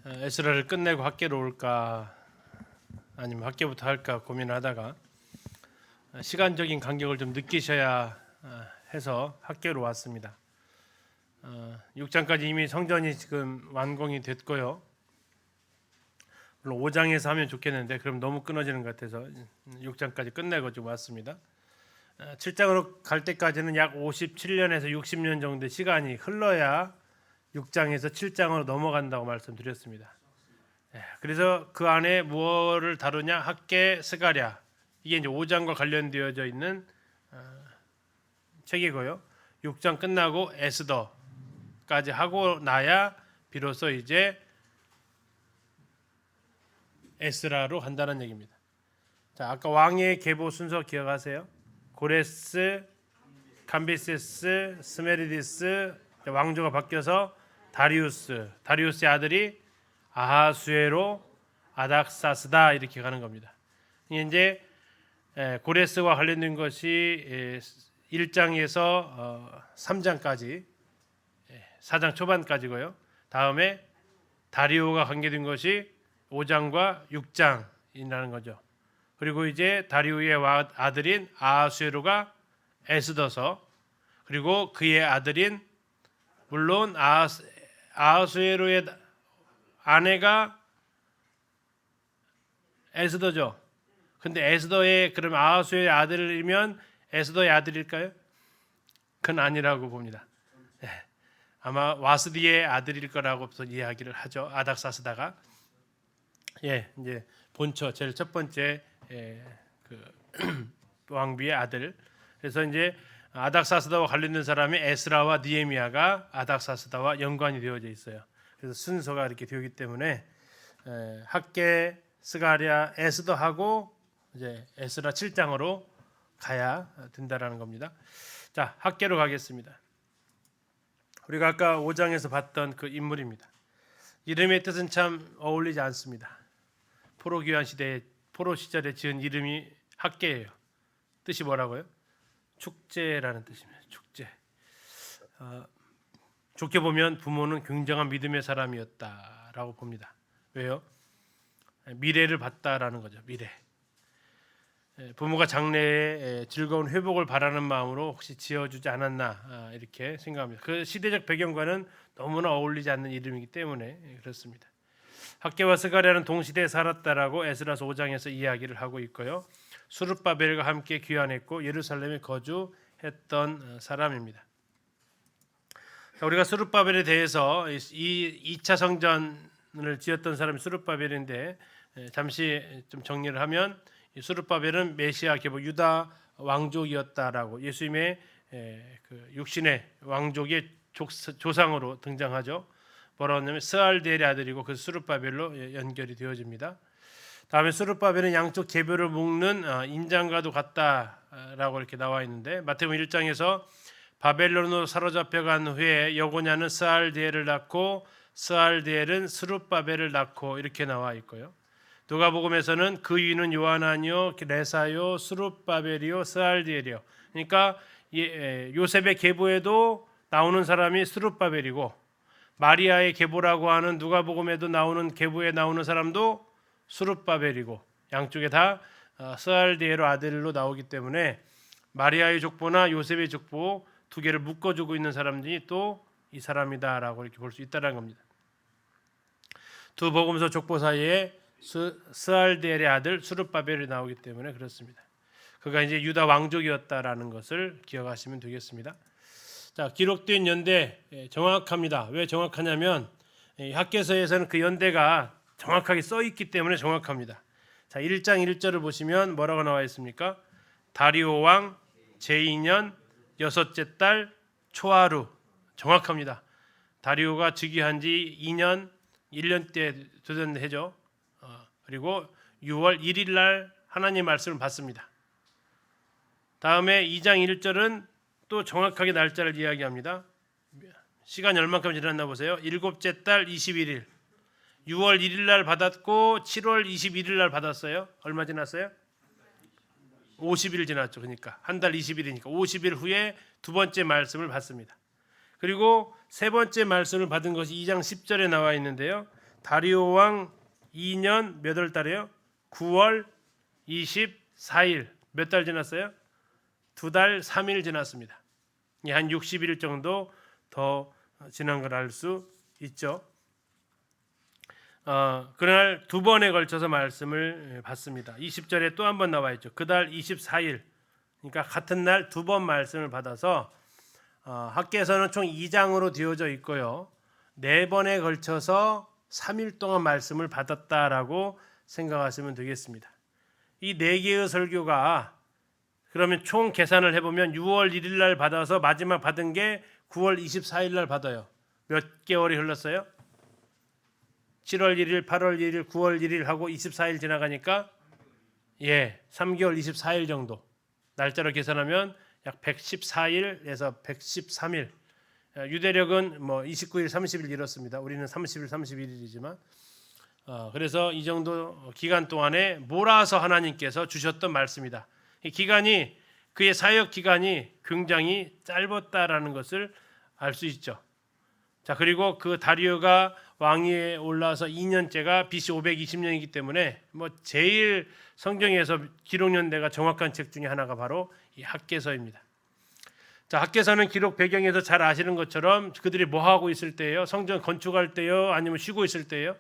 에스라를 끝내고 학계로 올까 아니면 학계부터 할까 고민하다가 시간적인 간격을 좀 느끼셔야 해서 학계로 왔습니다. 6장까지 이미 성전이 지금 완공이 됐고요. 물론 5장에서 하면 좋겠는데 그럼 너무 끊어지는 것 같아서 6장까지 끝내고 좀 왔습니다. 7장으로 갈 때까지는 약 57년에서 60년 정도의 시간이 흘러야 6장에서 7장으로 넘어간다고 말씀드렸습니다. 그래서 그 안에 무엇을 다루냐? 학계, 스가랴. 이게 이제 5장과 관련되어져 있는 책이고요. 6장 끝나고 에스더까지 하고 나야 비로소 이제 에스라로 간다는 얘기입니다. 자, 아까 왕의 계보 순서 기억하세요? 고레스, 감비세스, 스메리디스, 왕조가 바뀌어서 다리우스의 아들이 아하수에로, 아닥사스다 이렇게 가는 겁니다. 이제 고레스와 관련된 것이 1장에서 3장까지 4장 초반까지고요. 다음에 다리오가 관계된 것이 5장과 6장이라는 거죠. 그리고 이제 다리오의 아들인 아하수에로가 에스더서, 그리고 그의 아들인 물론 아하수에로의 아내가 에스더죠. 근데 에스더의 그럼 아하수의 아들이면 에스더의 아들일까요? 그건 아니라고 봅니다. 아마 와스디의 아들일 거라고 이야기를 하죠. 아닥사스다가 이제 본처 제일 첫 번째 그 왕비의 아들. 그래서 이제 아닥사스다와 관련된 사람이 에스라와 느헤미야가 아닥사스다와 연관이 되어져 있어요. 그래서 순서가 이렇게 되기 때문에 학계, 스가랴, 에스더하고 이제 에스라 7장으로 가야 된다라는 겁니다. 자, 학계로 가겠습니다. 우리가 아까 5장에서 봤던 그 인물입니다. 이름의 뜻은 참 어울리지 않습니다. 포로 시절에 지은 이름이 학계예요. 뜻이 뭐라고요? 축제라는 뜻입니다. 축제. 좋게 보면 부모는 굉장한 믿음의 사람이었다라고 봅니다. 왜요? 미래를 봤다라는 거죠. 미래. 부모가 장래에 즐거운 회복을 바라는 마음으로 혹시 지어주지 않았나 이렇게 생각합니다. 그 시대적 배경과는 너무나 어울리지 않는 이름이기 때문에 그렇습니다. 학계와 스가랴는 동시대에 살았다라고 에스라서 5장에서 이야기를 하고 있고요. 수룹바벨과 함께 귀환했고 예루살렘에 거주했던 사람입니다. 우리가 수룹바벨에 대해서 이 2차 성전을 지었던 사람이 수룹바벨인데 잠시 좀 정리를 하면 수룹바벨은 메시아 계보 유다 왕족이었다라고 예수님의 그 육신의 왕족의 조상으로 등장하죠. 뭐라고 하냐면 스알디엘의 아들이고 그 수룹바벨로 연결이 되어집니다. 다음에 수룹바벨은 양쪽 계보를 묶는 인장과도 같다라고 이렇게 나와 있는데 마태복음 1장에서 바벨론으로 사로잡혀간 후에 여고냐는 스알디엘을 낳고 스알디엘은 수룹바벨을 낳고 이렇게 나와 있고요. 누가복음에서는 그 위는 요하나니요 레사요 수룹바벨이요 스알디엘이요. 그러니까 요셉의 계보에도 나오는 사람이 수룹바벨이고 마리아의 계보라고 하는 누가복음에도 나오는 계보에 나오는 사람도 수룹바벨이고 양쪽에 다 스알디엘의 아들로 나오기 때문에 마리아의 족보나 요셉의 족보 두 개를 묶어주고 있는 사람들이 또 이 사람이다라고 이렇게 볼 수 있다는 겁니다. 두 복음서 족보 사이에 스알디엘의 아들 수룹바벨이 나오기 때문에 그렇습니다. 그가 이제 유다 왕족이었다라는 것을 기억하시면 되겠습니다. 자, 기록된 연대 정확합니다. 왜 정확하냐면 학계서에서는 그 연대가 정확하게 써 있기 때문에 정확합니다. 자, 1장 1절을 보시면 뭐라고 나와 있습니까? 다리오 왕 제2년 여섯째 달 초하루. 정확합니다. 다리오가 즉위한 지 2년 1년째 되던 해죠. 그리고 6월 1일 날 하나님 말씀을 받습니다. 다음에 2장 1절은 또 정확하게 날짜를 이야기합니다. 시간이 얼마큼 지났나 보세요. 7째 달 21일 6월 1일 날 받았고 7월 21일 날 받았어요. 얼마 지났어요? 50일 지났죠. 그러니까 한 달 20일이니까 50일 후에 두 번째 말씀을 받습니다. 그리고 세 번째 말씀을 받은 것이 2장 10절에 나와 있는데요. 다리오 왕 2년 몇 월 달에요? 9월 24일. 몇 달 지났어요? 2달 3일 지났습니다. 한 60일 정도 더 지난 걸 알 수 있죠. 그날 두 번에 걸쳐서 말씀을 받습니다. 20절에 또 한 번 나와 있죠. 그달 24일, 그러니까 같은 날 두 번 말씀을 받아서 학계에서는 총 2장으로 되어져 있고요. 네 번에 걸쳐서 3일 동안 말씀을 받았다라고 생각하시면 되겠습니다. 이 네 개의 설교가 그러면 총 계산을 해보면 6월 1일 날 받아서 마지막 받은 게 9월 24일 날 받아요. 몇 개월이 흘렀어요? 7월 1일, 8월 1일, 9월 1일 하고 24일 지나가니까 3개월 24일 정도. 날짜로 계산하면 약 114일에서 113일. 유대력은 뭐 29일, 30일 이렇습니다. 우리는 30일, 31일이지만 그래서 이 정도 기간 동안에 몰아서 하나님께서 주셨던 말씀이다. 이 기간이 그의 사역 기간이 굉장히 짧았다라는 것을 알 수 있죠. 자, 그리고 그 다리오가 왕위에 올라서 2년째가 BC 520년이기 때문에 뭐 제일 성경에서 기록 연대가 정확한 책 중에 하나가 바로 이 학개서입니다. 자, 학개서는 기록 배경에서 잘 아시는 것처럼 그들이 뭐 하고 있을 때예요? 성전 건축할 때요? 아니면 쉬고 있을 때예요?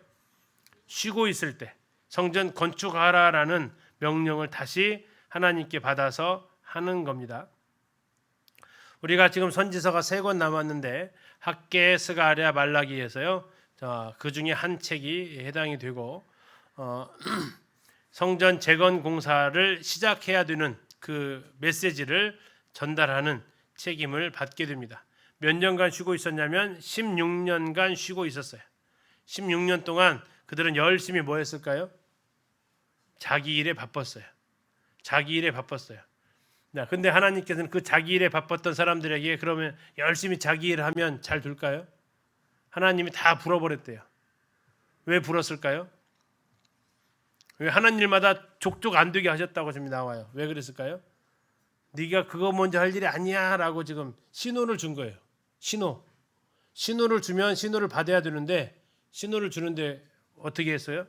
쉬고 있을 때 성전 건축하라라는 명령을 다시 하나님께 받아서 하는 겁니다. 우리가 지금 선지서가 3권 남았는데 학개, 스가랴, 말라기에서요. 그 중에 한 책이 해당이 되고 성전 재건 공사를 시작해야 되는 그 메시지를 전달하는 책임을 받게 됩니다. 몇 년간 쉬고 있었냐면 16년간 쉬고 있었어요. 16년 동안 그들은 열심히 뭐 했을까요? 자기 일에 바빴어요. 자기 일에 바빴어요. 근데 하나님께서는 그 자기 일에 바빴던 사람들에게 그러면 열심히 자기 일을 하면 잘 될까요? 하나님이 다 불어버렸대요. 왜 불었을까요? 왜 하는 일마다 족족 안 되게 하셨다고 지금 나와요. 왜 그랬을까요? 네가 그거 먼저 할 일이 아니야 라고 지금 신호를 준 거예요. 신호를 주면 신호를 받아야 되는데 신호를 주는데 어떻게 했어요?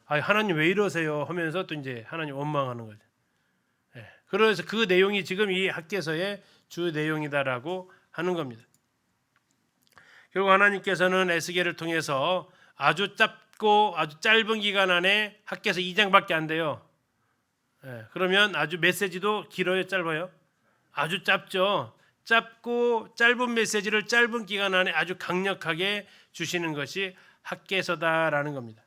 하나님 왜 이러세요 하면서 또 이제 하나님 원망하는 거죠. 그래서 그 내용이 지금 이 학개서의 주 내용이다라고 하는 겁니다. 결국 하나님께서는 에스겔을 통해서 아주 짧고 아주 짧은 기간 안에 학개서 2장밖에 안 돼요. 그러면 아주 메시지도 길어요, 짧아요? 아주 짧죠. 짧고 짧은 메시지를 짧은 기간 안에 아주 강력하게 주시는 것이 학개서다라는 겁니다.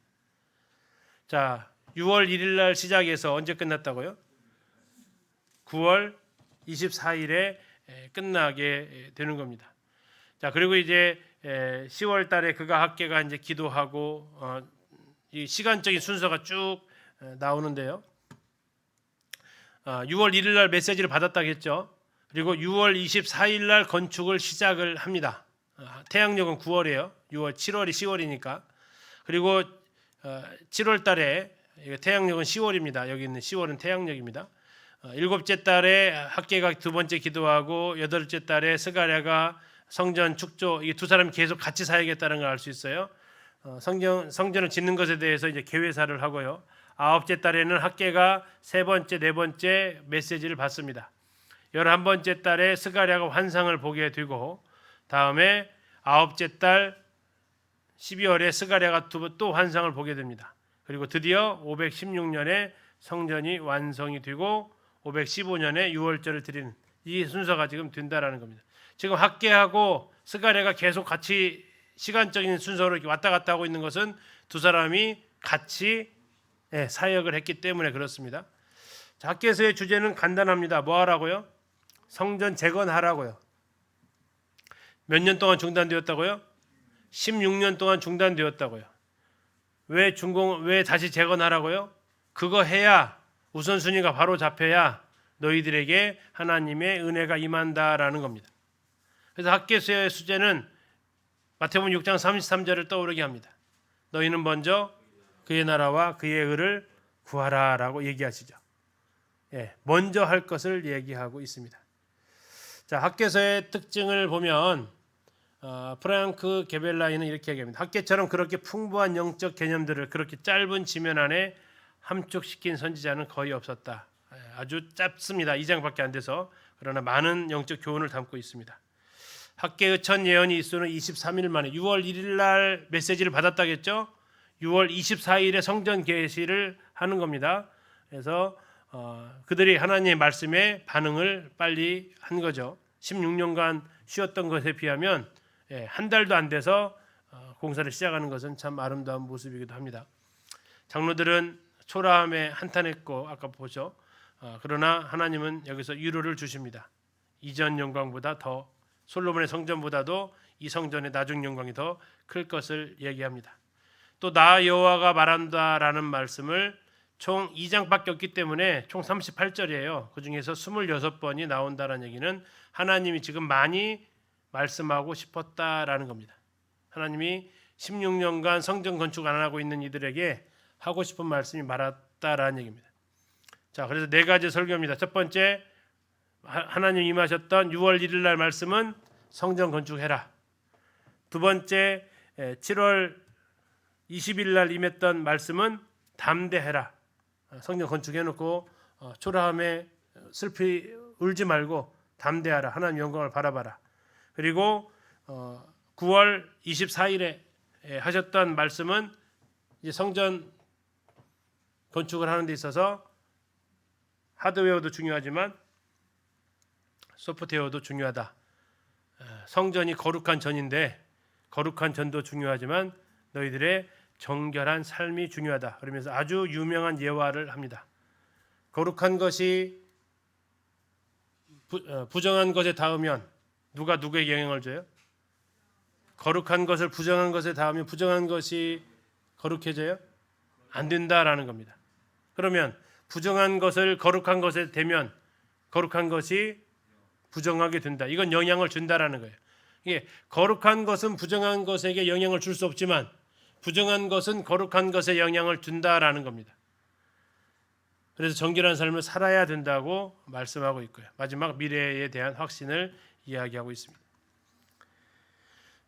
자, 6월 1일 날 시작해서 언제 끝났다고요? 9월 24일에 끝나게 되는 겁니다. 자, 그리고 이제 10월 달에 그가 학개가 이제 기도하고 이 시간적인 순서가 쭉 나오는데요. 6월 1일 날 메시지를 받았다겠죠. 그리고 6월 24일 날 건축을 시작을 합니다. 태양력은 9월이에요. 6월, 7월이 10월이니까. 그리고 7월 달에 태양력은 10월입니다. 여기 있는 10월은 태양력입니다. 7째 달에 학개가 두 번째 기도하고 8째 달에 스가랴가 성전 축조, 이 두 사람이 계속 같이 사야겠다는 걸 알 수 있어요. 성전을 짓는 것에 대해서 이제 계획사를 하고요. 9째 달에는 학개가 세 번째, 네 번째 메시지를 받습니다. 11번째 달에 스가랴가 환상을 보게 되고 다음에 9째 달 12월에 스가랴가 또 환상을 보게 됩니다. 그리고 드디어 516년에 성전이 완성이 되고 515년에 6월절을 드리는 이 순서가 지금 된다라는 겁니다. 지금 학개하고 스가랴가 계속 같이 시간적인 순서로 이렇게 왔다 갔다 하고 있는 것은 두 사람이 같이 사역을 했기 때문에 그렇습니다. 자, 학개서의 주제는 간단합니다. 뭐 하라고요? 성전 재건하라고요. 몇 년 동안 중단되었다고요? 16년 동안 중단되었다고요. 왜 다시 재건하라고요? 그거 해야 우선순위가 바로 잡혀야 너희들에게 하나님의 은혜가 임한다라는 겁니다. 그래서 학개서의 주제는 마태복음 6장 33절을 떠오르게 합니다. 너희는 먼저 그의 나라와 그의 의를 구하라라고 얘기하시죠. 먼저 할 것을 얘기하고 있습니다. 자, 학개서의 특징을 보면 프랑크 게벨라이는 이렇게 얘기합니다. 학계처럼 그렇게 풍부한 영적 개념들을 그렇게 짧은 지면 안에 함축시킨 선지자는 거의 없었다. 아주 짧습니다. 2장밖에 안 돼서. 그러나 많은 영적 교훈을 담고 있습니다. 학계의 첫 예언이 있수는 23일 만에 6월 1일 날 메시지를 받았다겠죠. 6월 24일에 성전 계시를 하는 겁니다. 그래서 그들이 하나님의 말씀에 반응을 빨리 한 거죠. 16년간 쉬었던 것에 비하면 한 달도 안 돼서 공사를 시작하는 것은 참 아름다운 모습이기도 합니다. 장로들은 초라함에 한탄했고 아까 보죠. 그러나 하나님은 여기서 위로를 주십니다. 이전 영광보다 더 솔로몬의 성전보다도 이 성전의 나중 영광이 더 클 것을 얘기합니다. 또 나 여호와가 말한다라는 말씀을 총 2장밖에 없기 때문에 총 38절이에요. 그중에서 26번이 나온다는 얘기는 하나님이 지금 많이 말씀하고 싶었다라는 겁니다. 하나님이 16년간 성전 건축 안 하고 있는 이들에게 하고 싶은 말씀이 많았다라는 얘기입니다. 자, 그래서 네 가지 설교입니다. 첫 번째, 하나님 임하셨던 6월 1일 날 말씀은 성전 건축해라. 두 번째, 7월 20일 날 임했던 말씀은 담대해라. 성전 건축해놓고 초라함에 슬피 울지 말고 담대하라. 하나님 영광을 바라봐라. 그리고 9월 24일에 하셨던 말씀은 이제 성전 건축을 하는 데 있어서 하드웨어도 중요하지만 소프트웨어도 중요하다. 성전이 거룩한 전인데 거룩한 전도 중요하지만 너희들의 정결한 삶이 중요하다. 그러면서 아주 유명한 예화를 합니다. 거룩한 것이 부정한 것에 닿으면 누가 누구에게 영향을 줘요? 거룩한 것을 부정한 것에 닿으면 부정한 것이 거룩해져요? 안 된다라는 겁니다. 그러면 부정한 것을 거룩한 것에 대면 거룩한 것이 부정하게 된다. 이건 영향을 준다라는 거예요. 이게 거룩한 것은 부정한 것에게 영향을 줄 수 없지만 부정한 것은 거룩한 것에 영향을 준다라는 겁니다. 그래서 정결한 삶을 살아야 된다고 말씀하고 있고요. 마지막 미래에 대한 확신을 이야기하고 있습니다.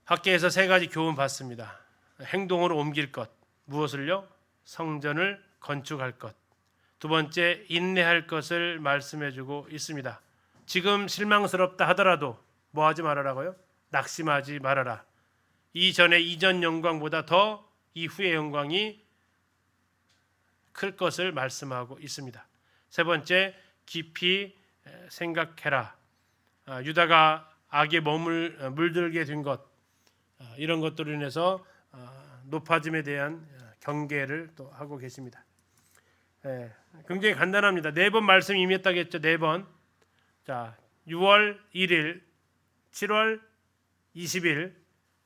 학계에서 세 가지 교훈 받습니다. 행동으로 옮길 것, 무엇을요? 성전을 건축할 것. 두 번째, 인내할 것을 말씀해주고 있습니다. 지금 실망스럽다 하더라도 뭐 하지 말아라고요? 낙심하지 말아라. 이전의 이전 영광보다 더 이후의 영광이 클 것을 말씀하고 있습니다. 세 번째, 깊이 생각해라. 유다가 악에 물들게 된 것, 이런 것들로 인해서 높아짐에 대한 경계를 또 하고 계십니다. 굉장히 간단합니다. 4번 말씀 임했다고 했죠. 4번. 자, 6월 1일, 7월 20일,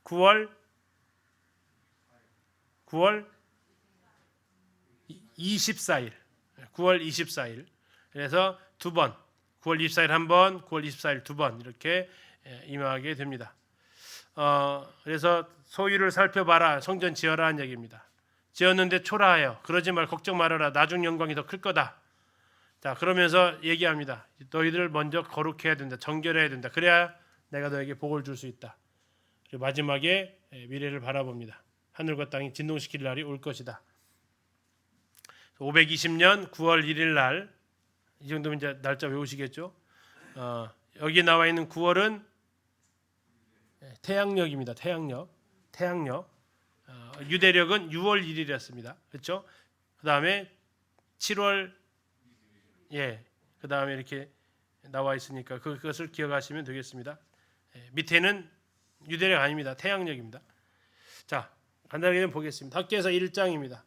9월 24일. 9월 24일. 그래서 두 번. 9월 24일 한 번, 9월 24일 두 번 이렇게 임하게 됩니다. 그래서 소유를 살펴봐라. 성전 지어라는 얘기입니다. 지었는데 초라해요. 그러지 말 걱정 말아라. 나중 영광이 더 클 거다. 자, 그러면서 얘기합니다. 너희들 먼저 거룩해야 된다. 정결해야 된다. 그래야 내가 너에게 복을 줄 수 있다. 그리고 마지막에 미래를 바라봅니다. 하늘과 땅이 진동시킬 날이 올 것이다. 520년 9월 1일 날, 이 정도면 이제 날짜 외우시겠죠? 여기 나와 있는 9월은 태양력입니다. 태양력. 유대력은 6월 1일이었습니다. 그렇죠? 그다음에 7월 그다음에 이렇게 나와 있으니까 그것을 기억하시면 되겠습니다. 밑에는 유대력 아닙니다. 태양력입니다. 자, 간단하게 좀 보겠습니다. 학계에서 1장입니다.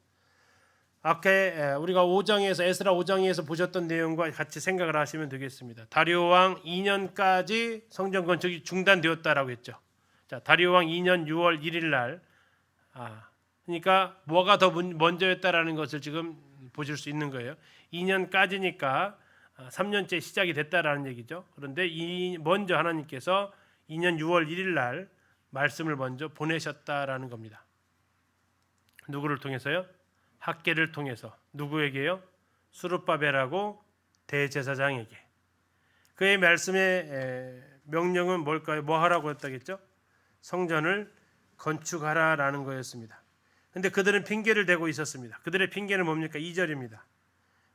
아까 우리가 5장에서 에스라 5장에서 보셨던 내용과 같이 생각을 하시면 되겠습니다. 다리오 왕 2년까지 성전 건축이 중단되었다라고 했죠. 자, 다리오 왕 2년 6월 1일 날, 그러니까 뭐가 더 먼저였다라는 것을 지금 보실 수 있는 거예요. 2년까지니까 3년째 시작이 됐다라는 얘기죠. 그런데 먼저 하나님께서 2년 6월 1일 날 말씀을 먼저 보내셨다라는 겁니다. 누구를 통해서요? 학계를 통해서. 누구에게요? 수르바벨하고 대제사장에게. 그의 말씀의 명령은 뭘까요? 뭐 하라고 했다겠죠? 성전을 건축하라라는 거였습니다. 근데 그들은 핑계를 대고 있었습니다. 그들의 핑계는 뭡니까? 2절입니다.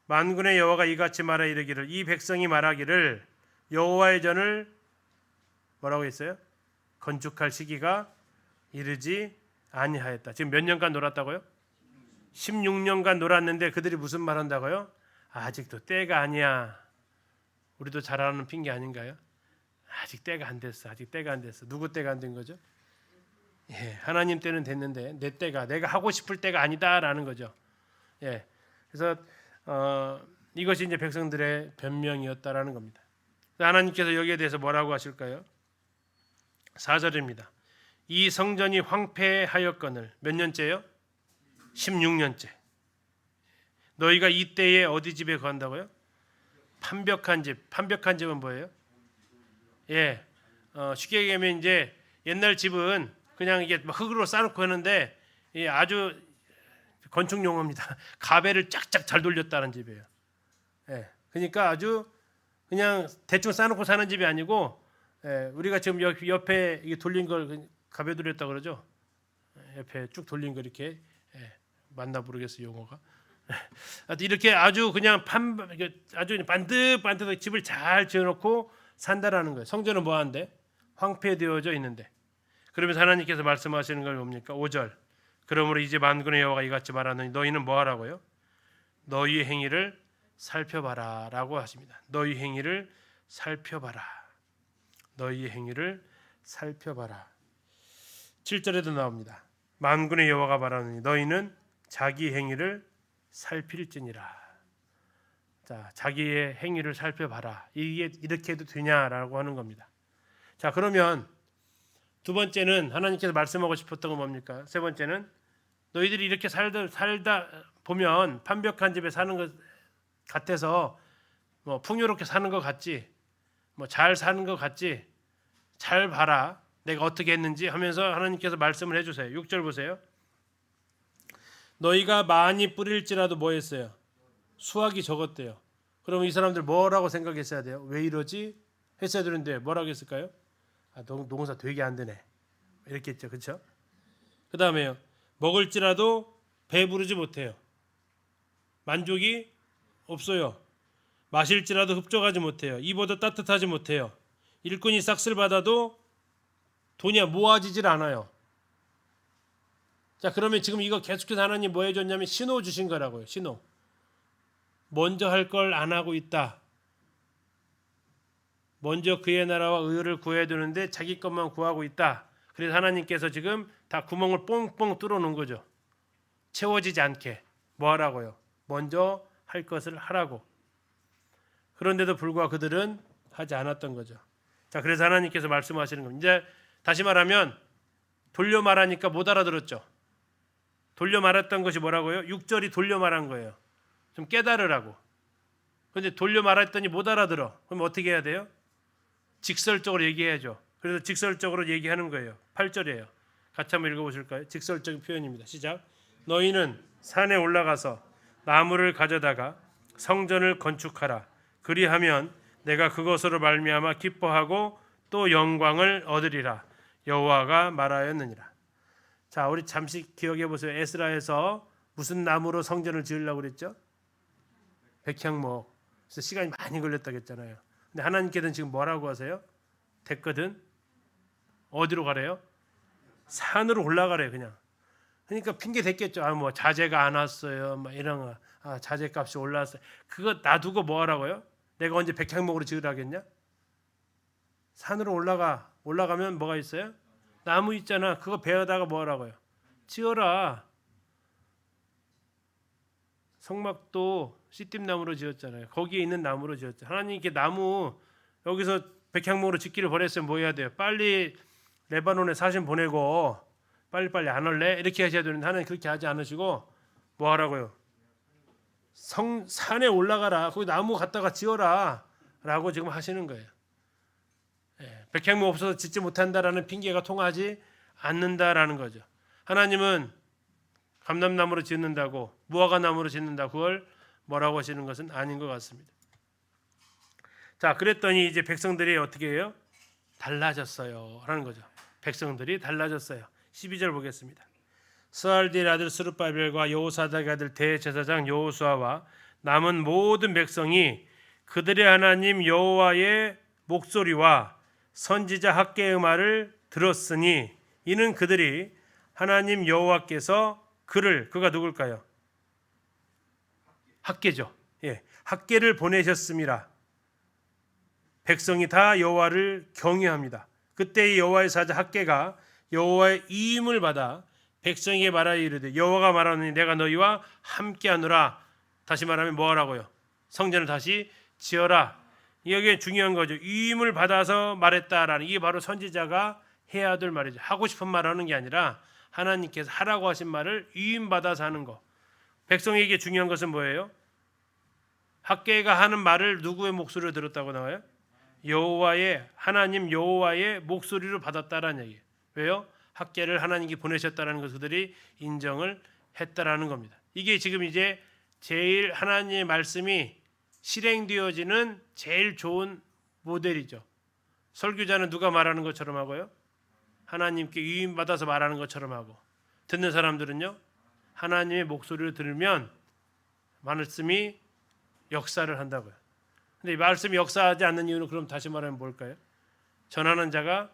만군의 여호와가 이같이 말하 이르기를 이 백성이 말하기를 여호와의 전을 뭐라고 했어요? 건축할 시기가 이르지 아니하였다. 지금 몇 년간 놀았다고요? 16년간 놀았는데 그들이 무슨 말 한다고요? 아직도 때가 아니야. 우리도 잘 아는 핑계 아닌가요? 아직 때가 안 됐어. 아직 때가 안 됐어. 누구 때가 안 된 거죠? 예, 하나님 때는 됐는데 내 때가 내가 하고 싶을 때가 아니다라는 거죠. 예, 그래서 이것이 이제 백성들의 변명이었다라는 겁니다. 하나님께서 여기에 대해서 뭐라고 하실까요? 4절입니다. 이 성전이 황폐하였거늘 몇 년째요? 16년째. 너희가 이때에 어디 집에 거한다고요? 판벽한 집. 판벽한 집은 뭐예요? 예, 쉽게 얘기하면 이제 옛날 집은 그냥 이게 흙으로 쌓아놓고 하는데 아주 건축 용어입니다. 가베를 쫙쫙 잘 돌렸다는 집이에요. 예, 그러니까 아주 그냥 대충 쌓아놓고 사는 집이 아니고 우리가 지금 옆에 이게 돌린 걸 가베 돌렸다 그러죠. 옆에 쭉 돌린 거 이렇게 맞나 모르겠어요 용어가. 이렇게 아주 그냥 아주 반듯반듯하게 집을 잘 지어놓고 산다라는 거예요. 성전은 뭐한데? 황폐되어져 있는데. 그러면서 하나님께서 말씀하시는 걸 뭡니까? 5절. 그러므로 이제 만군의 여호와가 이같이 말하노니 너희는 뭐 하라고요? 너희의 행위를 살펴봐라 라고 하십니다. 너희 행위를 살펴봐라. 너희의 행위를 살펴봐라. 7절에도 나옵니다. 만군의 여호와가 말하노니 너희는 자기 행위를 살필지니라. 자, 자기의 행위를 살펴봐라. 이게 이렇게 해도 되냐라고 하는 겁니다. 자, 그러면 두 번째는 하나님께서 말씀하고 싶었던 건 뭡니까? 세 번째는 너희들이 이렇게 살다 보면 판벽한 집에 사는 것 같아서 뭐 풍요롭게 사는 것 같지, 뭐 잘 사는 것 같지, 잘 봐라. 내가 어떻게 했는지 하면서 하나님께서 말씀을 해주세요. 6절 보세요. 너희가 많이 뿌릴지라도 뭐 했어요? 수확이 적었대요. 그러면 이 사람들 뭐라고 생각했어야 돼요? 왜 이러지? 했어야 되는데 뭐라고 했을까요? 농사 되게 안 되네. 이렇게 했죠. 그렇죠? 그 다음에요. 먹을지라도 배부르지 못해요. 만족이 없어요. 마실지라도 흡족하지 못해요. 입어도 따뜻하지 못해요. 일꾼이 싹쓸 받아도 돈이 모아지질 않아요. 자, 그러면 지금 이거 계속해서 하나님 뭐 해줬냐면 신호 주신 거라고요. 신호. 먼저 할 걸 안 하고 있다. 먼저 그의 나라와 의를 구해야 되는데 자기 것만 구하고 있다. 그래서 하나님께서 지금 다 구멍을 뽕뽕 뚫어 놓은 거죠. 채워지지 않게. 뭐 하라고요? 먼저 할 것을 하라고. 그런데도 불구하고 그들은 하지 않았던 거죠. 자, 그래서 하나님께서 말씀하시는 겁니다. 이제 다시 말하면 돌려 말하니까 못 알아들었죠. 돌려 말했던 것이 뭐라고요? 6절이 돌려 말한 거예요. 좀 깨달으라고. 그런데 돌려 말했더니 못 알아들어. 그럼 어떻게 해야 돼요? 직설적으로 얘기해야죠. 그래서 직설적으로 얘기하는 거예요. 8절이에요. 같이 한번 읽어보실까요? 직설적인 표현입니다. 시작. 너희는 산에 올라가서 나무를 가져다가 성전을 건축하라. 그리하면 내가 그것으로 말미암아 기뻐하고 또 영광을 얻으리라. 여호와가 말하였느니라. 자, 우리 잠시 기억해 보세요. 에스라에서 무슨 나무로 성전을 지으려고 그랬죠? 백향목. 그래서 시간이 많이 걸렸다고 했잖아요. 근데 하나님께서는 지금 뭐라고 하세요? 됐거든. 어디로 가래요? 산으로 올라가래요, 그냥. 그러니까 핑계 댔겠죠. 뭐 자재가 안 왔어요. 막 이런 거. 자재 값이 올랐어요. 그거 놔두고 뭐 하라고요? 내가 언제 백향목으로 지으라겠냐? 산으로 올라가면 뭐가 있어요? 나무 있잖아. 그거 베어다가 뭐 하라고요? 지어라. 성막도 씨띠나무로 지었잖아요. 거기에 있는 나무로 지었죠. 하나님께 나무 여기서 백향목으로 짓기를 버렸으면 뭐 해야 돼요? 빨리 레바논에 사신 보내고 빨리빨리 안 할래? 이렇게 하셔야 되는데 하나님 그렇게 하지 않으시고 뭐 하라고요? 산에 올라가라. 거기 나무 갖다가 지어라. 라고 지금 하시는 거예요. 백향목 없어서 짓지 못한다라는 핑계가 통하지 않는다라는 거죠. 하나님은 감람나무로 짓는다고 무화과나무로 짓는다 그걸 뭐라고 하시는 것은 아닌 것 같습니다. 자, 그랬더니 이제 백성들이 어떻게 해요? 달라졌어요 라는 거죠. 백성들이 달라졌어요. 12절 보겠습니다. 스알디엘 아들 스룹바벨과 여호사닥의 아들 대제사장 여호수아와 남은 모든 백성이 그들의 하나님 여호와의 목소리와 선지자 학개의 말을 들었으니 이는 그들이 하나님 여호와께서 그가 누굴까요? 학개죠. 예, 학개를 보내셨음이라. 백성이 다 여호와를 경외합니다. 그때 여호와의 사자 학개가 여호와의 위임을 받아 백성에게 말하여 이르되 여호와가 말하노니 내가 너희와 함께하노라. 다시 말하면 뭐하라고요? 성전을 다시 지어라. 이게 중요한 거죠. 위임을 받아서 말했다라는, 이게 바로 선지자가 해야 될 말이죠. 하고 싶은 말 하는 게 아니라 하나님께서 하라고 하신 말을 위임 받아서 하는 거. 백성에게 중요한 것은 뭐예요? 학개가 하는 말을 누구의 목소리로 들었다고 나와요? 여호와의, 하나님 여호와의 목소리로 받았다라는 얘기예요. 왜요? 학개를 하나님께 보내셨다라는 것을 그들이 인정을 했다라는 겁니다. 이게 지금 이제 제일 하나님의 말씀이 실행되어지는 제일 좋은 모델이죠. 설교자는 누가 말하는 것처럼 하고요, 하나님께 위임받아서 말하는 것처럼 하고, 듣는 사람들은요 하나님의 목소리를 들으면 말씀이 역사를 한다고요. 근데 이 말씀이 역사하지 않는 이유는 그럼 다시 말하면 뭘까요? 전하는 자가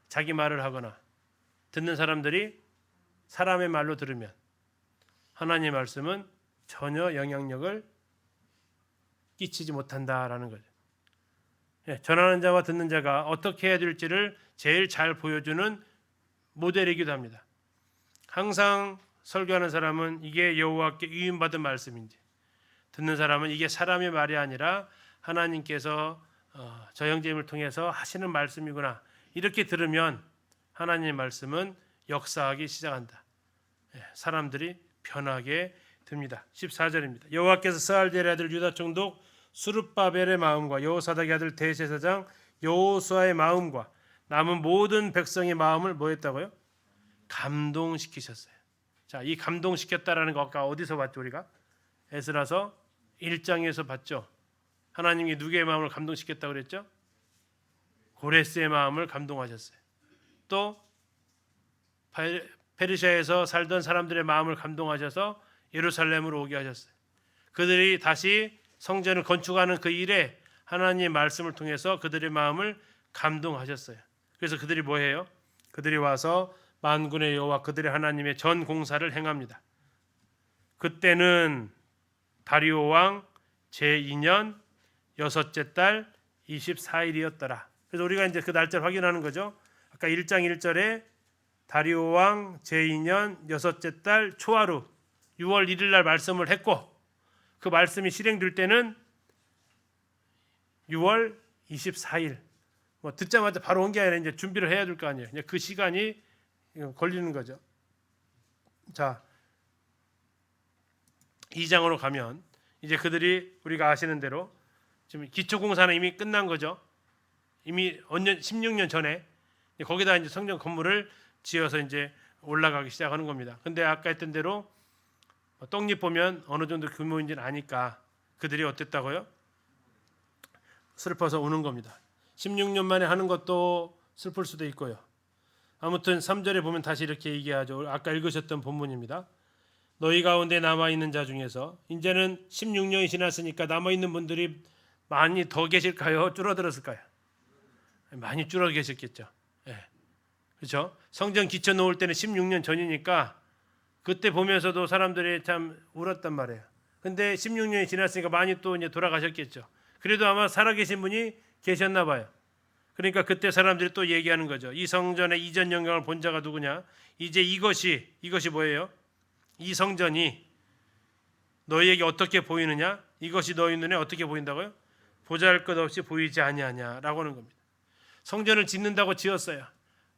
자기 말을 하거나 듣는 사람들이 사람의 말로 들으면 하나님의 말씀은 전혀 영향력을 끼치지 못한다라는 거죠. 예, 전하는 자와 듣는 자가 어떻게 해야 될지를 제일 잘 보여주는 모델이기도 합니다. 항상 설교하는 사람은 이게 여호와께 위임받은 말씀인지, 듣는 사람은 이게 사람의 말이 아니라 하나님께서 저 형제님을 통해서 하시는 말씀이구나, 이렇게 들으면 하나님의 말씀은 역사하기 시작한다. 사람들이 변하게 됩니다. 14절입니다. 여호와께서 스알디엘의 아들 유다 총독 스룹바벨의 마음과 여호사닥의 아들 대제사장 여호수아의 마음과 남은 모든 백성의 마음을 뭐 했다고요? 감동시키셨어요. 자, 이 감동시켰다라는 거 아까 어디서 봤죠? 우리가 에스라서 1장에서 봤죠. 하나님이 누구의 마음을 감동시켰다고 그랬죠? 고레스의 마음을 감동하셨어요. 또 페르시아에서 살던 사람들의 마음을 감동하셔서 예루살렘으로 오게 하셨어요. 그들이 다시 성전을 건축하는 그 일에 하나님의 말씀을 통해서 그들의 마음을 감동하셨어요. 그래서 그들이 뭐 해요? 그들이 와서 만군의 여호와 그들의 하나님의 전 공사를 행합니다. 그때는 다리오 왕 제2년 여섯째 달 24일이었더라. 그래서 우리가 이제 그 날짜를 확인하는 거죠. 아까 1장 1절에 다리오 왕 제2년 여섯째 달 초하루 6월 1일 날 말씀을 했고, 그 말씀이 실행될 때는 6월 24일. 뭐 듣자마자 바로 온 게 아니라 이제 준비를 해야 될 거 아니에요. 이제 그 시간이 걸리는 거죠. 자, 2장으로 가면 이제 그들이 우리가 아시는 대로 지금 기초 공사는 이미 끝난 거죠. 이미 16년 전에 거기다 이제 성전 건물을 지어서 이제 올라가기 시작하는 겁니다. 근데 아까 했던 대로 떡잎 보면 어느 정도 규모인지는 아니까 그들이 어땠다고요? 슬퍼서 우는 겁니다. 16년 만에 하는 것도 슬플 수도 있고요. 아무튼 3절에 보면 다시 이렇게 얘기하죠. 아까 읽으셨던 본문입니다. 너희 가운데 남아있는 자 중에서 이제는 16년이 지났으니까 남아있는 분들이 많이 더 계실까요? 줄어들었을까요? 많이 줄어 계셨겠죠. 네. 그렇죠? 성전 기초 놓을 때는 16년 전이니까 그때 보면서도 사람들이 참 울었단 말이에요. 근데 16년이 지났으니까 많이 또 이제 돌아가셨겠죠. 그래도 아마 살아계신 분이 계셨나 봐요. 그러니까 그때 사람들이 또 얘기하는 거죠. 이 성전의 이전 영광을 본 자가 누구냐? 이제 이것이 뭐예요? 이 성전이 너희에게 어떻게 보이느냐? 이것이 너희 눈에 어떻게 보인다고요? 보잘것없이 보이지 아니하냐라고 하는 겁니다. 성전을 짓는다고 지었어요.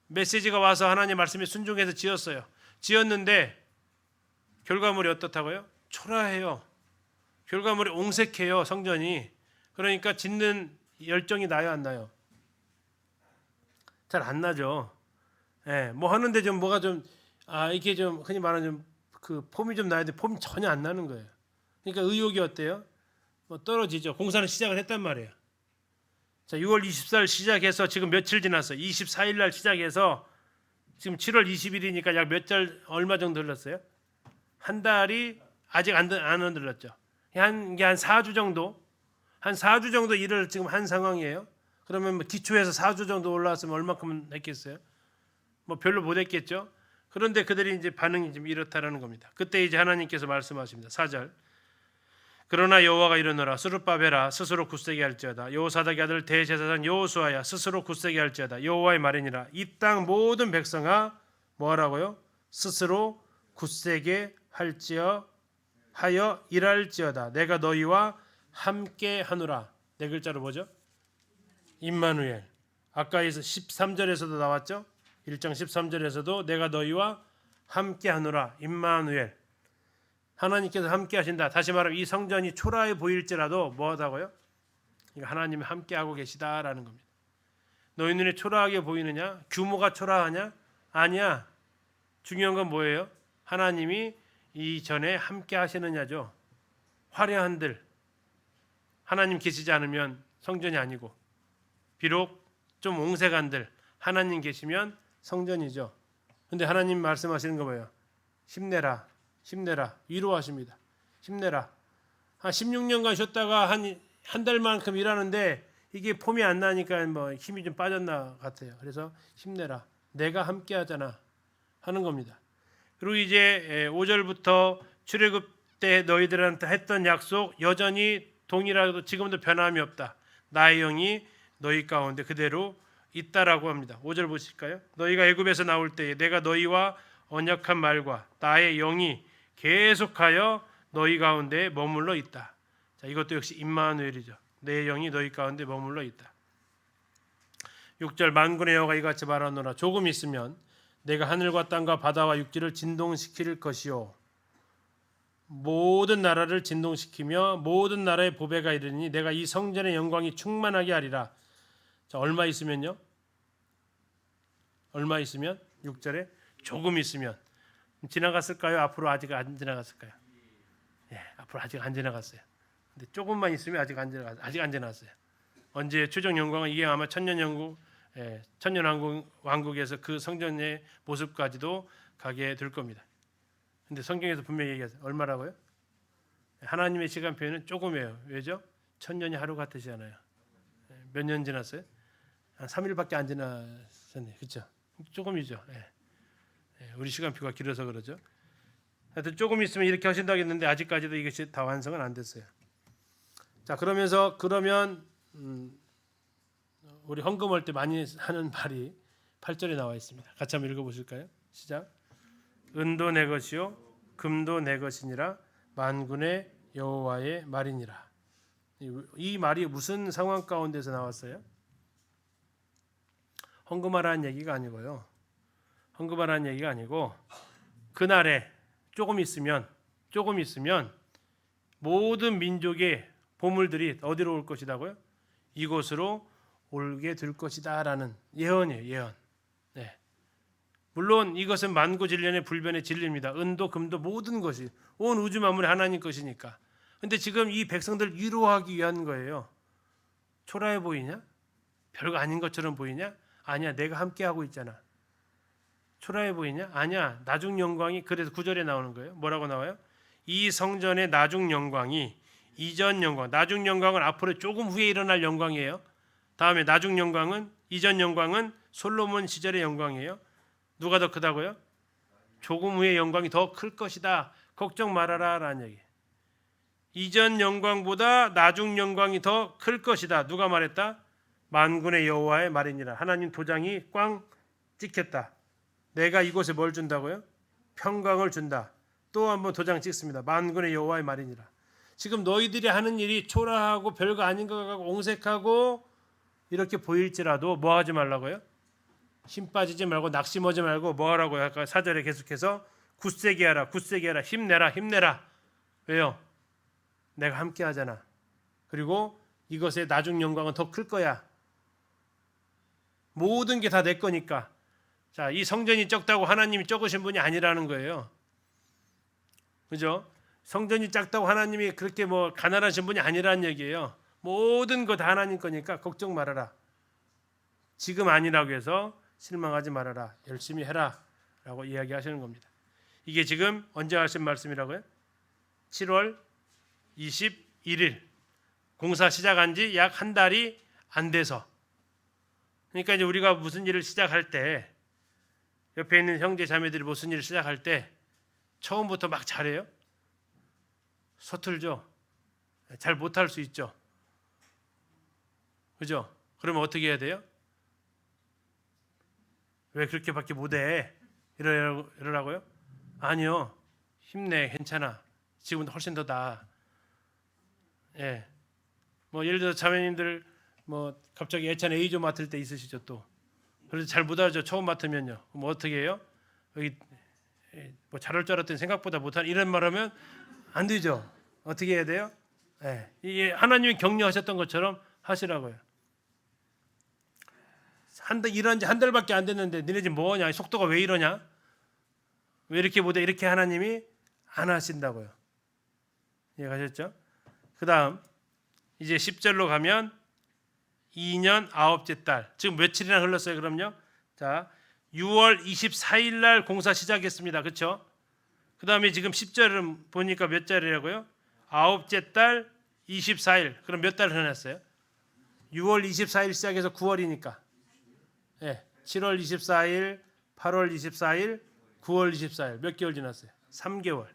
메시지가 와서 하나님 말씀에 순종해서 지었어요. 지었는데 결과물이 어떻다고요? 초라해요. 결과물이 옹색해요. 성전이. 그러니까 짓는 열정이 나요, 안 나요? 잘 안 나죠. 예, 뭐 하는데 좀 뭐가 좀 이렇게 좀 흔히 말하는 좀 그 폼이 좀 나야 돼. 폼이 전혀 안 나는 거예요. 그러니까 의욕이 어때요? 뭐 떨어지죠. 공사는 시작을 했단 말이에요. 자, 6월 24일 시작해서 지금 며칠 지났어요. 24일 날 시작해서 지금 7월 20일이니까 약 몇 달 얼마 정도 흘렀어요? 한 달이 아직 안 흘렀죠. 한 4주 정도, 한 4주 정도 일을 지금 한 상황이에요. 그러면 뭐 기초에서 4주 정도 올라왔으면 얼마큼 했겠어요? 뭐 별로 못 했겠죠. 그런데 그들이 이제 반응이 좀 이렇다라는 겁니다. 그때 이제 하나님께서 말씀하십니다. 4절. 그러나 여호와가 이르노라 스룹바벨아 스스로 굳세게 할지어다 여호사닥의 아들 대제사장 여호수아야 스스로 굳세게 할지어다 여호와의 말이니라. 이 땅 모든 백성아 뭐하라고요? 스스로 굳세게 할지어 하여 일할지어다. 내가 너희와 함께 하노라. 네 글자로 뭐죠? 임마누엘. 아까에서 13절에서도 나왔죠? 1장 13절에서도 내가 너희와 함께 하노라. 임마누엘. 하나님께서 함께 하신다. 다시 말하면 이 성전이 초라해 보일지라도 뭐하다고요? 하나님이 함께 하고 계시다라는 겁니다. 너희 눈에 초라하게 보이느냐? 규모가 초라하냐? 아니야. 중요한 건 뭐예요? 하나님이 이전에 함께 하시느냐죠. 화려한들 하나님 계시지 않으면 성전이 아니고, 비록 좀 옹색한들 하나님 계시면 성전이죠. 근데 하나님 말씀하시는 거 뭐예요? 힘내라. 힘내라. 위로하십니다. 힘내라. 한 16년간 쉬었다가 한 달만큼 일하는데 이게 폼이 안 나니까 뭐 힘이 좀 빠졌나 같아요. 그래서 힘내라. 내가 함께 하잖아 하는 겁니다. 그리고 이제 5절부터 출애굽 때 너희들한테 했던 약속 여전히 동일하게도 지금도 변함이 없다. 나의 영이 너희 가운데 그대로 있다라고 합니다. 5절 보실까요? 너희가 애굽에서 나올 때에 내가 너희와 언약한 말과 나의 영이 계속하여 너희 가운데 머물러 있다. 자, 이것도 역시 임마누엘이죠. 내 영이 너희 가운데 머물러 있다. 6절 만군의 여호와가 이같이 말하노라. 조금 있으면 내가 하늘과 땅과 바다와 육지를 진동시킬 것이요 모든 나라를 진동시키며 모든 나라의 보배가 이르니 내가 이 성전의 영광이 충만하게 하리라. 자, 얼마 있으면요? 얼마 있으면? 6절에 조금 있으면. 지나갔을까요? 앞으로 아직 안 지나갔을까요? 예, 앞으로 아직 안 지나갔어요. 근데 조금만 있으면 아직 안 지나갔어요. 언제 최종 영광은 이게 아마 천년 왕국에서 그 성전의 모습까지도 가게 될 겁니다. 근데 성경에서 분명히 얘기하세요. 얼마라고요? 하나님의 시간표는 조금이에요. 왜죠? 천년이 하루 같으시잖아요. 몇 년 지났어요? 한 3일밖에 안 지났었네. 그렇죠? 조금이죠. 우리 시간표가 길어서 그러죠. 하여튼 조금 있으면 이렇게 하신다고 했는데 아직까지도 이것이 다 완성은 안 됐어요. 자, 그러면 우리 헌금할 때 많이 하는 말이 8절에 나와 있습니다. 같이 한번 읽어보실까요? 시작. 은도 내 것이요 금도 내 것이니라 만군의 여호와의 말이니라. 이 말이 무슨 상황 가운데서 나왔어요? 헌금하라는 얘기가 아니고요. 헌금하라는 얘기가 아니고 그날에 조금 있으면 모든 민족의 보물들이 어디로 올 것이다고요? 이곳으로 올게 될 것이다라는 예언이에요. 예언. 네. 물론 이것은 만고진련의 불변의 진리입니다. 은도 금도 모든 것이 온 우주 만물이 하나님 것이니까. 근데 지금 이 백성들 위로하기 위한 거예요. 초라해 보이냐? 별거 아닌 것처럼 보이냐? 아니야. 내가 함께 하고 있잖아. 초라해 보이냐? 아니야. 나중 영광이 그래서 9절에 나오는 거예요. 뭐라고 나와요? 이 성전의 나중 영광이 이전 영광. 나중 영광은 앞으로 조금 후에 일어날 영광이에요. 다음에 나중 영광은 이전 영광은 솔로몬 시절의 영광이에요. 누가 더 크다고요? 조금 후에 영광이 더 클 것이다. 걱정 말아라 라는 얘기. 이전 영광보다 나중 영광이 더 클 것이다. 누가 말했다? 만군의 여호와의 말이니라. 하나님 도장이 꽝 찍혔다. 내가 이곳에 뭘 준다고요? 평강을 준다. 또 한번 도장 찍습니다. 만군의 여호와의 말이니라. 지금 너희들이 하는 일이 초라하고 별거 아닌 것 같고 옹색하고 이렇게 보일지라도 뭐 하지 말라고요? 힘 빠지지 말고 낙심하지 말고 뭐 하라고요? 아까 4절에 계속해서 굳세게 하라. 굳세게 하라. 힘내라. 왜요? 내가 함께 하잖아. 그리고 이것의 나중 영광은 더 클 거야. 모든 게 다 내 거니까. 자, 이 성전이 적다고 하나님이 적으신 분이 아니라는 거예요. 그죠? 성전이 작다고 하나님이 그렇게 뭐 가난하신 분이 아니라는 얘기예요. 모든 거 다 하나님 거니까 걱정 말아라. 지금 아니라고 해서 실망하지 말아라. 열심히 해라. 라고 이야기하시는 겁니다. 이게 지금 언제 하신 말씀이라고요? 7월 21일 공사 시작한 지 약 한 달이 안 돼서. 그러니까 이제 우리가 무슨 일을 시작할 때 옆에 있는 형제 자매들이 무슨 일을 시작할 때 처음부터 막 잘해요? 서툴죠. 잘 못할 수 있죠. 그죠? 그러면 어떻게 해야 돼요? 왜 그렇게밖에 못해? 이러라고요? 아니요. 힘내. 괜찮아. 지금은 훨씬 더 나아. 예. 뭐 예를 들어 자매님들 뭐 갑자기 애찬 A조 맡을 때 있으시죠 또. 그래서 잘 못하죠. 처음 맡으면요. 그럼 어떻게 해요? 여기 뭐 잘할 줄 알았더니 생각보다 못하는 이런 말하면 안 되죠. 어떻게 해야 돼요? 예. 이게 하나님이 격려하셨던 것처럼 하시라고요. 일한 지 한 달밖에 안 됐는데 너네 지금 뭐하냐? 속도가 왜 이러냐? 왜 이렇게 못해? 이렇게 하나님이 안 하신다고요. 이해가셨죠? 그 다음 이제 10절로 가면 2년 9째 달. 지금 며칠이나 흘렀어요? 그럼요. 자, 6월 24일 날 공사 시작했습니다. 그렇죠? 그 다음에 지금 10절은 보니까 몇 달이라고요? 9째 달 24일. 그럼 몇 달 흘렀어요? 6월 24일 시작해서 9월이니까. 예, 7월 24일, 8월 24일, 9월 24일 몇 개월 지났어요? 3개월.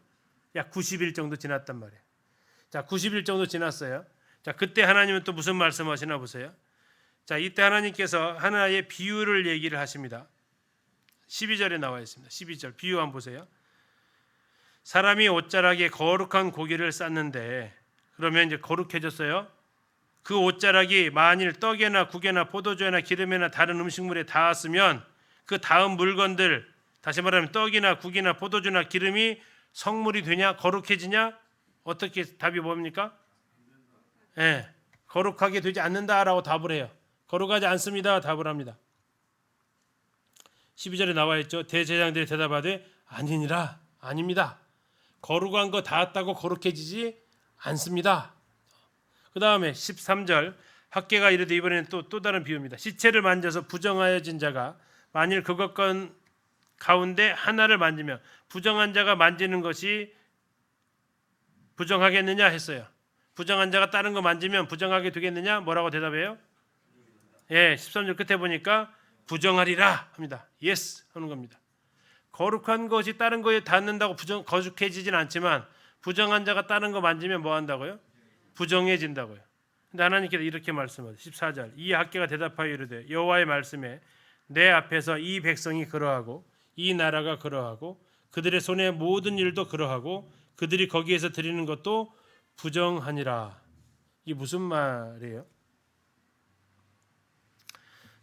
약 90일 정도 지났단 말이에요. 자, 90일 정도 지났어요. 자, 그때 하나님은 또 무슨 말씀하시나 보세요. 자, 이때 하나님께서 하나의 비유를 얘기를 하십니다. 12절에 나와 있습니다. 12절 비유 한번 보세요. 사람이 옷자락에 거룩한 고기를 쌌는데 그러면 이제 거룩해졌어요. 그 옷자락이 만일 떡에나 국에나 포도주나 기름이나 다른 음식물에 닿았으면 그 다음 물건들, 다시 말하면 떡이나 국이나 포도주나 기름이 성물이 되냐? 거룩해지냐? 어떻게 답이 뭡니까? 예, 거룩하게 되지 않는다라고 답을 해요. 거룩하지 않습니다. 답을 합니다. 12절에 나와 있죠. 대제사장들이 대답하되 아니니라. 아닙니다. 거룩한 거 닿았다고 거룩해지지 않습니다. 그 다음에 13절 학개가 이르되 이번에는 또 다른 비유입니다. 시체를 만져서 부정하여진 자가 만일 그것 가운데 하나를 만지면 부정한 자가 만지는 것이 부정하겠느냐 했어요. 부정한 자가 다른 거 만지면 부정하게 되겠느냐? 뭐라고 대답해요? 예, 13절 끝에 보니까 부정하리라 합니다. 예스 하는 겁니다. 거룩한 것이 다른 거에 닿는다고 거룩해지진 않지만 부정한 자가 다른 거 만지면 뭐 한다고요? 부정해진다고요. 근데 하나님께서 이렇게 말씀하세요. 14절 이 학개가 대답하여 이르되 여호와의 말씀에 내 앞에서 이 백성이 그러하고 이 나라가 그러하고 그들의 손의 모든 일도 그러하고 그들이 거기에서 드리는 것도 부정하니라. 이게 무슨 말이에요?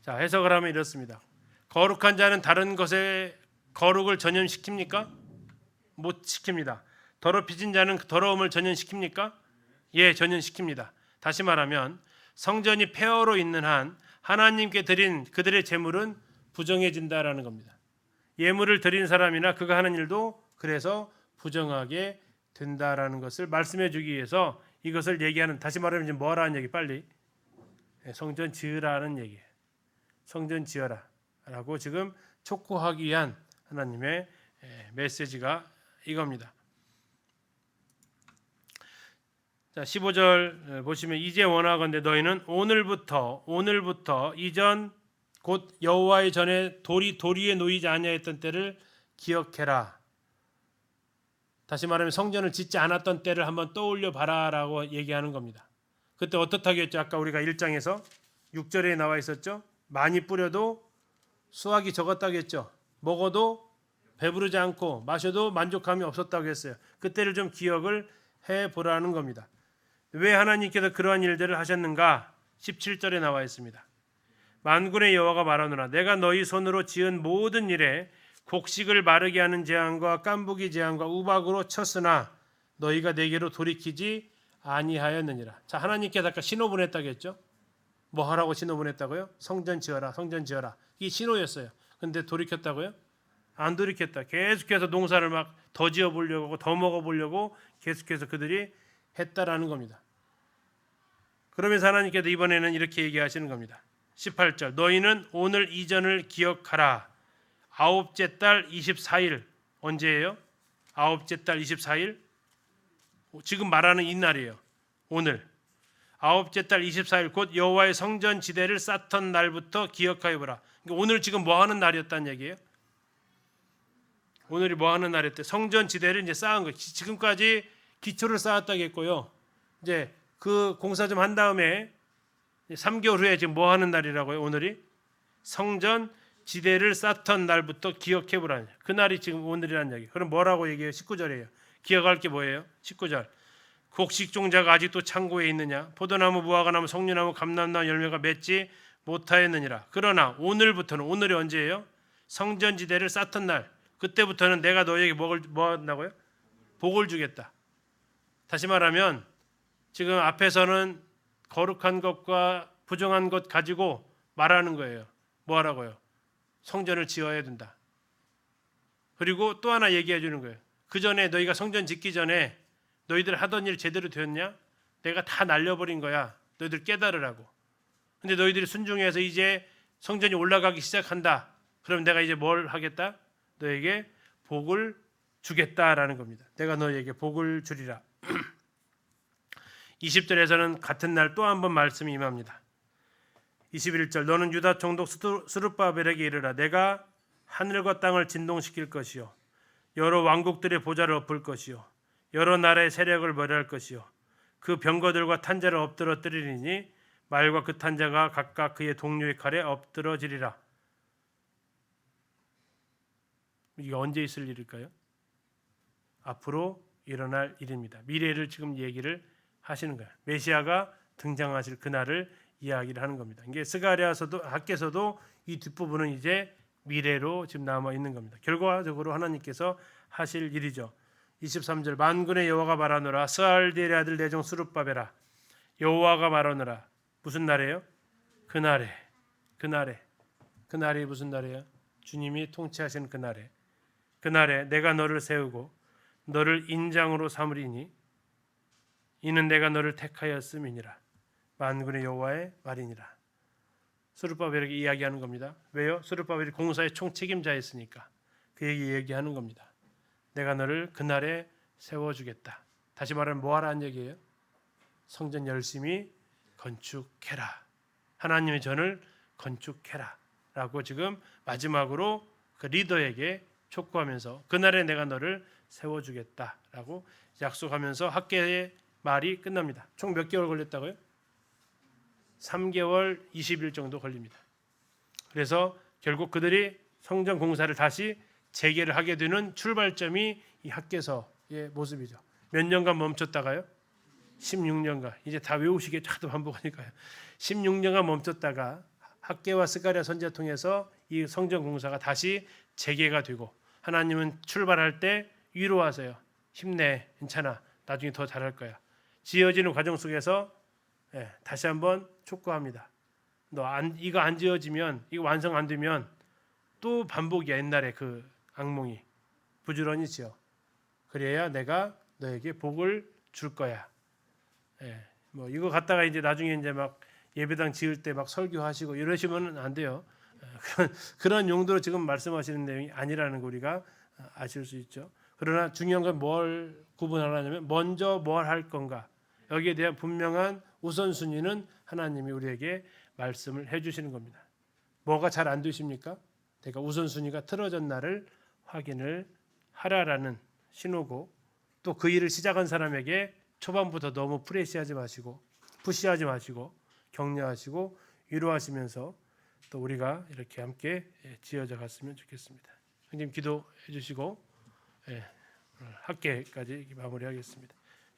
자, 해석을 하면 이렇습니다. 거룩한 자는 다른 것에 거룩을 전염시킵니까? 못 시킵니다. 더럽혀진 자는 더러움을 전염시킵니까? 예, 전염시킵니다. 다시 말하면 성전이 폐허로 있는 한 하나님께 드린 그들의 제물은 부정해진다라는 겁니다. 예물을 드린 사람이나 그가 하는 일도 그래서 부정하게 된다라는 것을 말씀해 주기 위해서 이것을 얘기하는, 다시 말하면 이제 뭐라는 얘기, 빨리 성전 지으라는 얘기예요. 성전 지어라라고 지금 촉구하기 위한 하나님의 메시지가 이겁니다. 자, 15절 보시면 이제 원하건대 너희는 오늘부터 이전 곧 여호와의 전에 돌이 위에 놓이지 아니하였던 때를 기억해라. 다시 말하면 성전을 짓지 않았던 때를 한번 떠올려 봐라라고 얘기하는 겁니다. 그때 어떻다고 했죠? 아까 우리가 1장에서 6절에 나와 있었죠. 많이 뿌려도 수확이 적었다고 했죠. 먹어도 배부르지 않고 마셔도 만족감이 없었다고 했어요. 그때를 좀 기억을 해보라는 겁니다. 왜 하나님께서 그러한 일들을 하셨는가? 17절에 나와 있습니다. 만군의 여호와가 말하노라 내가 너희 손으로 지은 모든 일에 곡식을 마르게 하는 재앙과 깐부기 재앙과 우박으로 쳤으나 너희가 내게로 돌이키지 아니하였느니라. 자, 하나님께서 아까 신호 보냈다고 했죠. 뭐 하라고 신호 보냈다고요? 성전 지어라, 성전 지어라. 이게 신호였어요. 근데 돌이켰다고요? 안 돌이켰다. 계속해서 농사를 막 더 지어보려고 더 먹어보려고 계속해서 그들이 했다라는 겁니다. 그러면서 하나님께서 이번에는 이렇게 얘기하시는 겁니다. 18절 너희는 오늘 이전을 기억하라. 아홉째 달 24일 언제예요? 아홉째 달 24일 지금 말하는 이 날이에요. 오늘 아홉째 달 24일 곧 여호와의 성전 지대를 쌓던 날부터 기억하여 보라. 그러니까 오늘 지금 뭐 하는 날이었다는 얘기예요? 오늘이 뭐 하는 날이었대? 성전 지대를 이제 쌓은 거. 지금까지 기초를 쌓았다겠고요. 이제 그 공사 좀 한 다음에 3개월 후에 지금 뭐 하는 날이라고요? 오늘이 성전 지대를 쌓던 날부터 기억해 보라. 그 날이 지금 오늘이라는 얘기. 그럼 뭐라고 얘기해요? 19절이에요. 기억할 게 뭐예요? 19절. 곡식종자가 아직도 창고에 있느냐? 포도나무, 무화과나무, 석류나무, 감람나무 열매가 맺지 못하였느니라. 그러나 오늘부터는 오늘이 언제예요? 성전지대를 쌓던 날. 그때부터는 내가 너에게 뭐 한다고요? 복을 주겠다. 다시 말하면 지금 앞에서는 거룩한 것과 부정한 것 가지고 말하는 거예요. 뭐 하라고요? 성전을 지어야 된다. 그리고 또 하나 얘기해 주는 거예요. 그 전에 너희가 성전 짓기 전에 너희들 하던 일 제대로 되었냐? 내가 다 날려버린 거야. 너희들 깨달으라고. 근데 너희들이 순종해서 이제 성전이 올라가기 시작한다. 그럼 내가 이제 뭘 하겠다? 너에게 복을 주겠다라는 겁니다. 내가 너에게 복을 주리라. 20절에서는 같은 날 또 한 번 말씀이 임합니다. 21절 너는 유다 총독 스룹바벨에게 이르라. 내가 하늘과 땅을 진동시킬 것이요 여러 왕국들의 보좌를 엎을 것이요 여러 나라의 세력을 멸할 것이요 그 병거들과 탄자를 엎드러뜨리리니 말과 그 탄자가 각각 그의 동료의 칼에 엎드러지리라. 이게 언제 있을 일일까요? 앞으로 일어날 일입니다. 미래를 지금 얘기를 하시는 거예요. 메시아가 등장하실 그날을 이야기를 하는 겁니다. 이게 스가랴서도 학계서도 이 뒷부분은 이제 미래로 지금 남아 있는 겁니다. 결과적으로 하나님께서 하실 일이죠. 23절 만군의 여호와가 말하노라. 스알디엘의 아들 내 종 스룹바벨아 여호와가 말하노라. 무슨 날이에요? 그날에 그날이 무슨 날이에요? 주님이 통치하시는 그날에 내가 너를 세우고 너를 인장으로 삼으리니 이는 내가 너를 택하였음이니라. 만군의 여호와의 말이니라. 스룹바벨에게 이야기하는 겁니다. 왜요? 스룹바벨이 공사의 총책임자였으니까 그에게 얘기하는 겁니다. 내가 너를 그날에 세워주겠다. 다시 말하면 뭐하라는 얘기예요? 성전 열심히 건축해라. 하나님의 전을 건축해라 라고 지금 마지막으로 그 리더에게 촉구하면서 그날에 내가 너를 세워주겠다라고 약속하면서 학계의 말이 끝납니다. 총 몇 개월 걸렸다고요? 3개월 20일 정도 걸립니다. 그래서 결국 그들이 성전 공사를 다시 재개를 하게 되는 출발점이 이 학계서의 모습이죠. 몇 년간 멈췄다가요? 16년간. 이제 다 외우시겠죠. 하도 반복하니까요. 16년간 멈췄다가 학계와 스가랴 선지자 통해서 이 성전 공사가 다시 재개가 되고 하나님은 출발할 때 위로하세요. 힘내. 괜찮아. 나중에 더 잘할 거야. 지어지는 과정 속에서 다시 한번 촉구합니다. 이거 안 지어지면 이거 완성 안 되면 또 반복이야. 옛날에 그 악몽이 부지런히 지어. 그래야 내가 너에게 복을 줄 거야. 뭐 이거 갖다가 이제 나중에 이제 막 예배당 지을 때 막 설교하시고 이러시면 안 돼요. 그런 용도로 지금 말씀하시는 내용이 아니라는 거 우리가 아실 수 있죠. 그러나 중요한 건 뭘 구분하냐면 먼저 뭘 할 건가. 여기에 대한 분명한 우선순위는 하나님이 우리에게 말씀을 해주시는 겁니다. 뭐가 잘 안 되십니까? 내가 우선순위가 틀어졌나를 확인을 하라라는 신호고 또 그 일을 시작한 사람에게 초반부터 너무 푸시하지 마시고 격려하시고 위로하시면서 또 우리가 이렇게 함께 지어져 갔으면 좋겠습니다. 형님 기도해 주시고 학계까지 마무리하겠습니다.